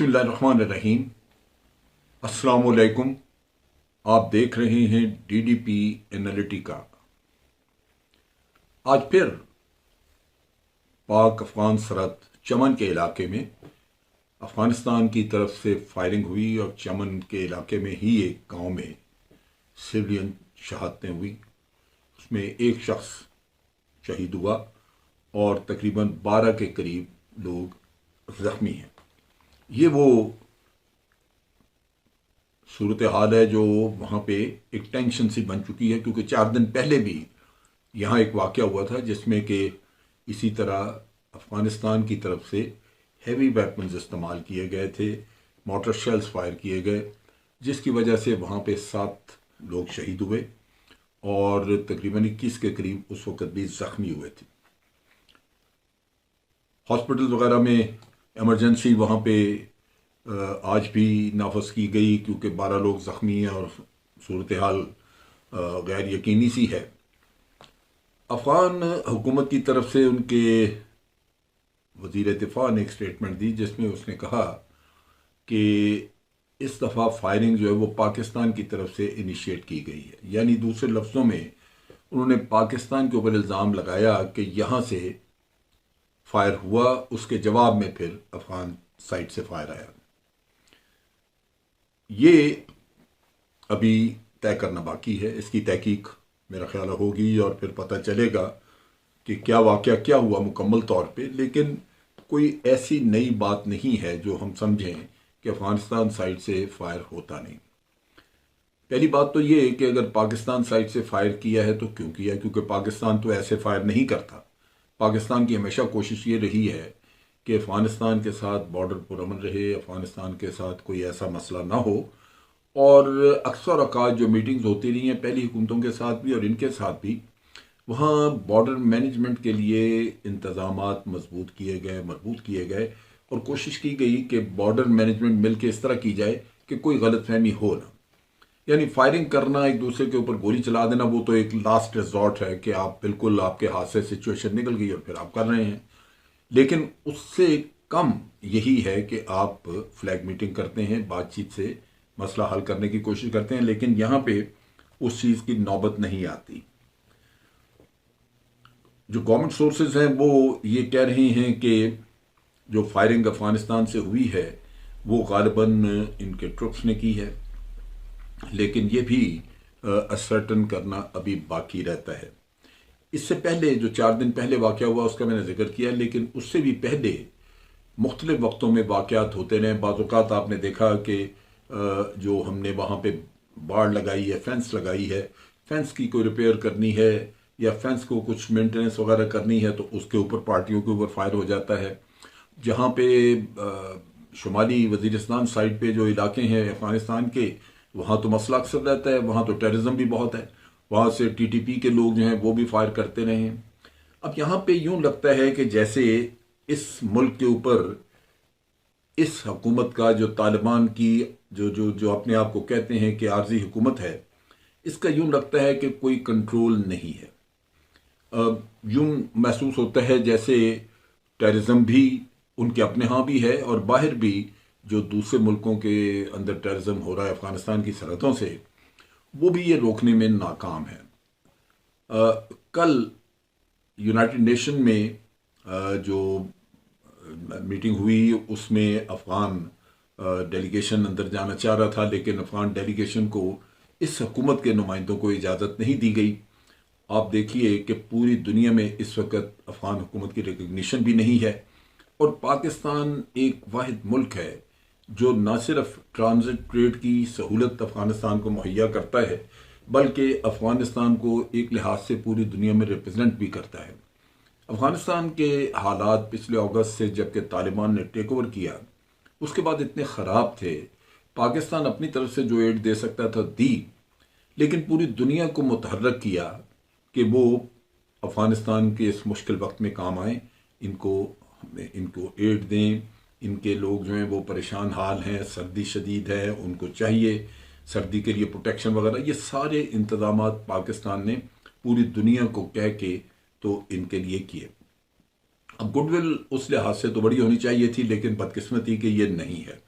बिस्मिल्लाहिर्रहमानिर्रहीम। अस्सलामुअलैकुम। आप देख रहे हैं डीडीपी एनालिटिका। आज फिर पाक अफगान सरहद चमन के इलाके में अफगानिस्तान की तरफ से फायरिंग हुई और चमन के इलाके में ही एक गांव में सिविलियन शहादतें हुई। उसमें एक शख्स शहीद हुआ और तकरीबन 12 के करीब लोग जख्मी हैं। ये वो सूरत हाल है जो वहाँ पे एक टेंशन सी बन चुकी है, क्योंकि 4 दिन पहले भी यहाँ एक वाक़या हुआ था जिसमें कि इसी तरह अफ़गानिस्तान की तरफ से हैवी वेपन्स इस्तेमाल किए गए थे, मोटर शेल्स फायर किए गए, जिसकी वजह से वहाँ पे 7 लोग शहीद हुए और तकरीबन 21 के करीब उस वक़्त भी ज़ख्मी हुए थे। हॉस्पिटल वगैरह में इमरजेंसी वहाँ पे आज भी नाफज की गई, क्योंकि 12 लोग ज़ख्मी हैं और सूरत हाल गैर यकीनी सी है। अफ़गान हुकूमत की तरफ से उनके वज़ीर दिफ़ा ने एक स्टेटमेंट दी जिसमें उसने कहा कि इस दफ़ा फायरिंग जो है वो पाकिस्तान की तरफ से इनिशिएट की गई है। यानी दूसरे लफ्ज़ों में उन्होंने पाकिस्तान के ऊपर इल्ज़ाम लगाया कि यहाँ से फायर हुआ, उसके जवाब में फिर अफ़गान साइड से फायर आया। ये अभी तय करना बाकी है, इसकी तहकीक मेरा ख्याल होगी और फिर पता चलेगा कि क्या वाक़या क्या हुआ मुकम्मल तौर पे। लेकिन कोई ऐसी नई बात नहीं है जो हम समझें कि अफ़गानिस्तान साइड से फायर होता नहीं। पहली बात तो ये कि अगर पाकिस्तान साइड से फायर किया है तो क्यों किया, क्योंकि पाकिस्तान तो ऐसे फायर नहीं करता। पाकिस्तान की हमेशा कोशिश ये रही है कि अफ़गानिस्तान के साथ बॉर्डर पुरअमन रहे, अफ़गानिस्तान के साथ कोई ऐसा मसला ना हो। और अक्सर औक़ात जो मीटिंग्स होती रही हैं पहली हुकूमतों के साथ भी और इनके साथ भी, वहाँ बॉर्डर मैनेजमेंट के लिए इंतज़ामात मजबूत किए गए और कोशिश की गई कि बॉर्डर मैनेजमेंट मिल के इस तरह की जाए कि कोई गलतफहमी हो ना। यानी फायरिंग करना, एक दूसरे के ऊपर गोली चला देना, वो तो एक लास्ट रिजॉर्ट है कि आप बिल्कुल आपके हाथ से सिचुएशन निकल गई और फिर आप कर रहे हैं। लेकिन उससे कम यही है कि आप फ्लैग मीटिंग करते हैं, बातचीत से मसला हल करने की कोशिश करते हैं, लेकिन यहां पे उस चीज की नौबत नहीं आती। जो गवर्नमेंट सोर्सेज हैं वो ये कह रहे हैं कि जो फायरिंग अफगानिस्तान से हुई है वो गालिबन इनके ट्रुप्स ने की है, लेकिन ये भी असर्टन करना अभी बाकी रहता है। इससे पहले जो 4 दिन पहले वाक़या हुआ उसका मैंने जिक्र किया, लेकिन उससे भी पहले मुख्तलिफ वक्तों में वाक़यात होते रहे। बाज़ औक़ात आपने देखा कि जो हमने वहाँ पे बाड़ लगाई है, फेंस लगाई है, फेंस की कोई रिपेयर करनी है या फेंस को कुछ मेंटेनेंस वगैरह करनी है तो उसके ऊपर पार्टियों के ऊपर फायर हो जाता है। जहाँ पे शुमाली वज़ीरिस्तान साइड पे जो इलाके हैं अफ़गानिस्तान के, वहाँ तो मसला अक्सर रहता है, वहाँ तो टेररिज्म भी बहुत है, वहाँ से टीटीपी के लोग जो हैं वो भी फायर करते रहे हैं। अब यहाँ पे यूं लगता है कि जैसे इस मुल्क के ऊपर इस हुकूमत का, जो तालिबान की जो जो जो अपने आप को कहते हैं कि आर्जी हुकूमत है, इसका यूं लगता है कि कोई कंट्रोल नहीं है। यूं महसूस होता है जैसे टेररिज्म भी उनके अपने यहाँ भी है और बाहर भी जो दूसरे मुल्कों के अंदर टेररिज्म हो रहा है अफगानिस्तान की सरहदों से, वो भी ये रोकने में नाकाम है। कल यूनाइटेड नेशन में जो मीटिंग हुई उसमें अफगान डेलीगेशन अंदर जाना चाह रहा था, लेकिन अफगान डेलीगेशन को इस हुकूमत के नुमाइंदों को इजाज़त नहीं दी गई। आप देखिए कि पूरी दुनिया में इस वक्त अफगान हुकूमत की रिकग्निशन भी नहीं है और पाकिस्तान एक वाहिद मुल्क है जो न सिर्फ ट्रांजिट ट्रेड की सहूलत अफगानिस्तान को मुहैया करता है, बल्कि अफगानिस्तान को एक लिहाज से पूरी दुनिया में रिप्रेजेंट भी करता है। अफगानिस्तान के हालात पिछले अगस्त से जबकि तालिबान ने टेक ओवर किया उसके बाद इतने ख़राब थे, पाकिस्तान अपनी तरफ से जो एड दे सकता था दी, लेकिन पूरी दुनिया को मुतहर्रक किया कि वो अफगानिस्तान के इस मुश्किल वक्त में काम आए, इनको एड दें। इनके लोग जो हैं वो परेशान हाल हैं, सर्दी शदीद है, उनको चाहिए सर्दी के लिए प्रोटेक्शन वगैरह। ये सारे इंतजामात पाकिस्तान ने पूरी दुनिया को कह के तो इनके लिए किए। अब गुडविल उस लिहाज से तो बड़ी होनी चाहिए थी, लेकिन बदकिस्मती कि ये नहीं है।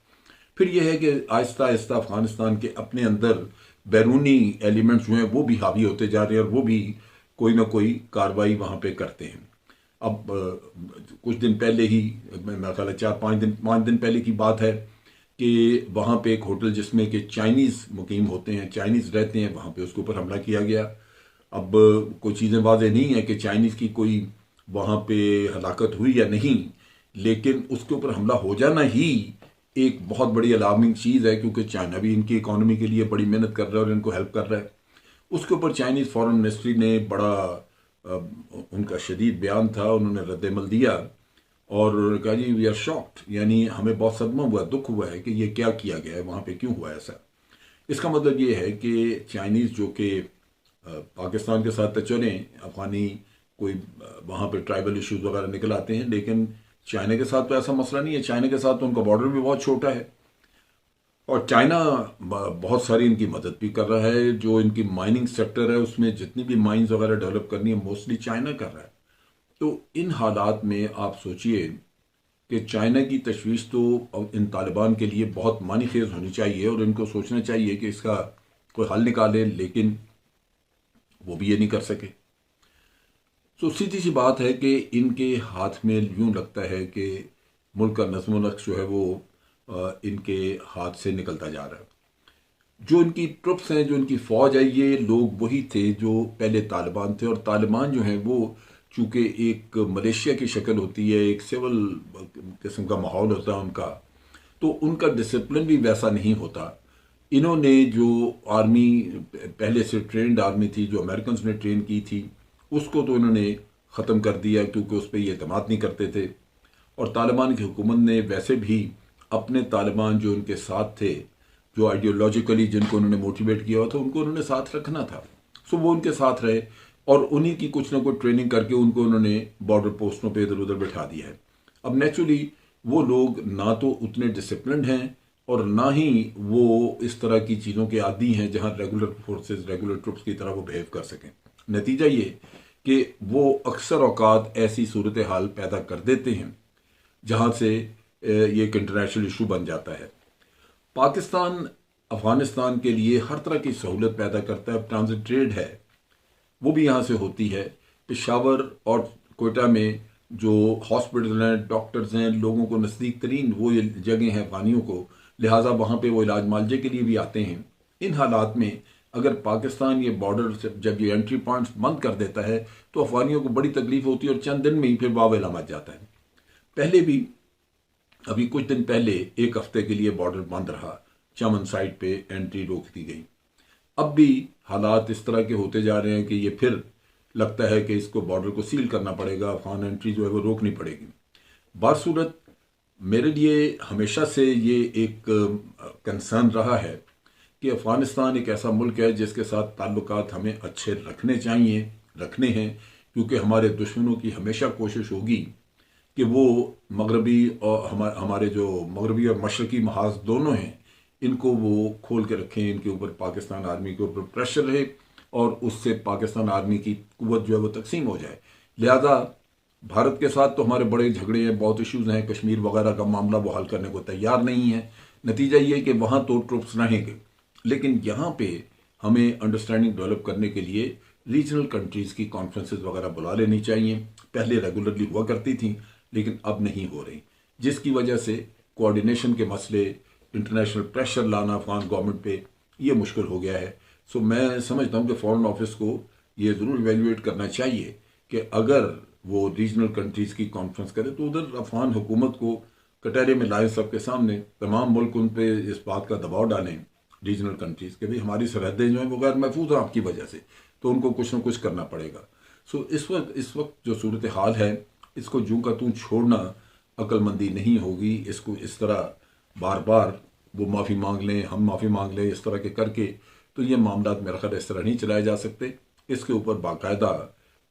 फिर यह है कि आहिस्ता आहिस्ता अफगानिस्तान के अपने अंदर बैरूनी एलिमेंट्स जो हैं वो भी हावी होते जा रहे हैं और वो भी कोई ना कोई कार्रवाई वहाँ पे करते हैं। अब कुछ दिन पहले ही, मेरा ख्याल है 4-5 दिन पहले की बात है कि वहाँ पे एक होटल जिसमें कि चाइनीज़ मुकीम होते हैं, चाइनीज़ रहते हैं, वहाँ पे उसके ऊपर हमला किया गया। अब कोई चीज़ें वाज़ेह नहीं है कि चाइनीज़ की कोई वहाँ पे हलाकत हुई या नहीं, लेकिन उसके ऊपर हमला हो जाना ही एक बहुत बड़ी अलार्मिंग चीज़ है, क्योंकि चाइना भी इनकी इकोनॉमी के लिए बड़ी मेहनत कर रहा है और इनको हेल्प कर रहा है। उसके ऊपर चाइनीज़ फॉरेन मिनिस्ट्री ने बड़ा उनका शदीद बयान था, उन्होंने रद्दमल दिया और उन्होंने कहा जी वी आर शॉक्ड, यानी हमें बहुत सदमा हुआ, दुख हुआ है कि ये क्या किया गया है, वहाँ पे क्यों हुआ ऐसा। इसका मतलब ये है कि चाइनीज़ जो कि पाकिस्तान के साथ तो चलें, अफगानी कोई वहाँ पे ट्राइबल इश्यूज वगैरह निकल आते हैं, लेकिन चाइना के साथ तो ऐसा मसला नहीं है। चाइना के साथ तो उनका बॉर्डर भी बहुत छोटा है और चाइना बहुत सारी इनकी मदद भी कर रहा है। जो इनकी माइनिंग सेक्टर है उसमें जितनी भी माइंस वगैरह डेवलप करनी है मोस्टली चाइना कर रहा है। तो इन हालात में आप सोचिए कि चाइना की तशवीश तो इन तालिबान के लिए बहुत मानी खेज होनी चाहिए और इनको सोचना चाहिए कि इसका कोई हल निकाले, लेकिन वो भी ये नहीं कर सके। तो सीधी सी बात है कि इनके हाथ में यूं लगता है कि मुल्क का नज़्म व नक्श जो है वो इनके हाथ से निकलता जा रहा है। जो इनकी ट्रुप्स हैं, जो इनकी फ़ौज है, ये लोग वही थे जो पहले तालिबान थे। और तालिबान जो हैं वो चूँकि एक मलेशिया की शक्ल होती है, एक सिविल किस्म का माहौल होता है उनका, तो उनका डिसिप्लिन भी वैसा नहीं होता। इन्होंने जो आर्मी पहले से ट्रेंड आर्मी थी, जो अमेरिकन ने ट्रेन की थी, उसको तो इन्होंने ख़त्म कर दिया क्योंकि उस पर ये एतमाद नहीं करते थे। और तालिबान की हुकूमत ने वैसे भी अपने तालिबान जो उनके साथ थे, जो आइडियोलॉजिकली जिनको उन्होंने मोटिवेट किया हुआ था, उनको उन्होंने साथ रखना था। सो वो उनके साथ रहे और उन्हीं की कुछ ना कुछ ट्रेनिंग करके उनको उन्होंने बॉर्डर पोस्टों पे इधर उधर बैठा दिया है। अब नेचुरली वो लोग ना तो उतने डिसिप्लिन्ड हैं और ना ही वो इस तरह की चीज़ों के आदी हैं जहां रेगुलर फोर्सेस, रेगुलर ट्रुप्स की तरह वो बिहेव कर सकें। नतीजा ये कि वो अक्सर औकात ऐसी सूरत हाल पैदा कर देते हैं जहां से ये एक इंटरनेशनल इशू बन जाता है। पाकिस्तान अफगानिस्तान के लिए हर तरह की सहूलत पैदा करता है। ट्रांजिट ट्रेड है वो भी यहाँ से होती है। पेशावर और कोयटा में जो हॉस्पिटल हैं, डॉक्टर्स हैं, लोगों को नज़दीक तरीन वो ये जगह हैं अफगानियों को, लिहाजा वहाँ पे वो इलाज मालजे के लिए भी आते हैं। इन हालात में अगर पाकिस्तान ये बॉर्डर से जब ये एंट्री पॉइंट्स बंद कर देता है तो अफगानियों को बड़ी तकलीफ होती है और चंद दिन में ही फिर वावेला मच जाता है। पहले भी अभी कुछ दिन पहले एक हफ्ते के लिए बॉर्डर बंद रहा, चमन साइड पे एंट्री रोक दी गई। अब भी हालात इस तरह के होते जा रहे हैं कि ये फिर लगता है कि इसको बॉर्डर को सील करना पड़ेगा, अफगान एंट्री जो है वो रोकनी पड़ेगी। बासूरत मेरे लिए हमेशा से ये एक कंसर्न रहा है कि अफ़गानिस्तान एक ऐसा मुल्क है जिसके साथ ताल्लुकात हमें अच्छे रखने हैं, क्योंकि हमारे दुश्मनों की हमेशा कोशिश होगी कि वो मगरबी और हमारे जो मगरबी और मशरकी महाज दोनों हैं इनको वो खोल के रखें, इनके ऊपर पाकिस्तान आर्मी के ऊपर प्रेशर रहे और उससे पाकिस्तान आर्मी की कुव्वत जो है वो तकसीम हो जाए। लिहाजा भारत के साथ तो हमारे बड़े झगड़े हैं, बहुत इश्यूज हैं, कश्मीर वगैरह का मामला वो हल करने को तैयार नहीं है। नतीजा ये कि वहाँ तो ट्रुप्स रहेंगे, लेकिन यहाँ पे हमें अंडरस्टैंडिंग डेवलप करने के लिए रीजनल कंट्रीज़ की कॉन्फ्रेंसेस वगैरह बुला लेनी चाहिए। पहले रेगुलरली हुआ करती थी लेकिन अब नहीं हो रही, जिसकी वजह से कोऑर्डिनेशन के मसले, इंटरनेशनल प्रेशर लाना अफगान गवर्नमेंट पे ये मुश्किल हो गया है। सो मैं समझता हूँ कि फॉरेन ऑफिस को ये ज़रूर इवेल्युएट करना चाहिए कि अगर वो रीजनल कंट्रीज़ की कॉन्फ्रेंस करे तो उधर अफगान हुकूमत को कटहरे में लाए, सबके सामने तमाम मुल्क उन पे इस बात का दबाव डालें रीजनल कंट्रीज़ के, भाई हमारी सरहदें जो हैं वो गैर महफूज हैं आपकी वजह से, तो उनको कुछ ना कुछ करना पड़ेगा। सो इस वक्त जो सूरत हाल है इसको जूं का तूं छोड़ना अक्लमंदी नहीं होगी। इसको इस तरह बार बार वो माफ़ी मांग लें, हम माफ़ी मांग लें, इस तरह के करके तो ये मामला मेरा ख्याल इस तरह नहीं चलाए जा सकते। इसके ऊपर बाकायदा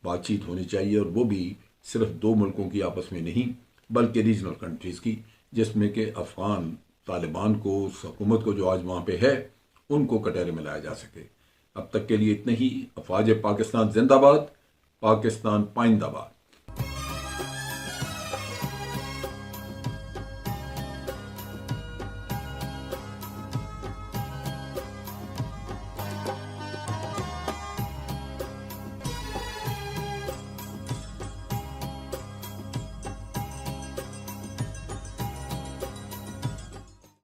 बातचीत होनी चाहिए और वो भी सिर्फ दो मुल्कों की आपस में नहीं बल्कि रीजनल कंट्रीज़ की, जिसमें कि अफ़गान तालिबान को, उस हुकूमत को जो आज वहाँ पे है, उनको कटहरे में लाया जा सके। अब तक के लिए इतने ही। अफवाज पाकिस्तान जिंदाबाद, पाकिस्तान पाइंदाबाद।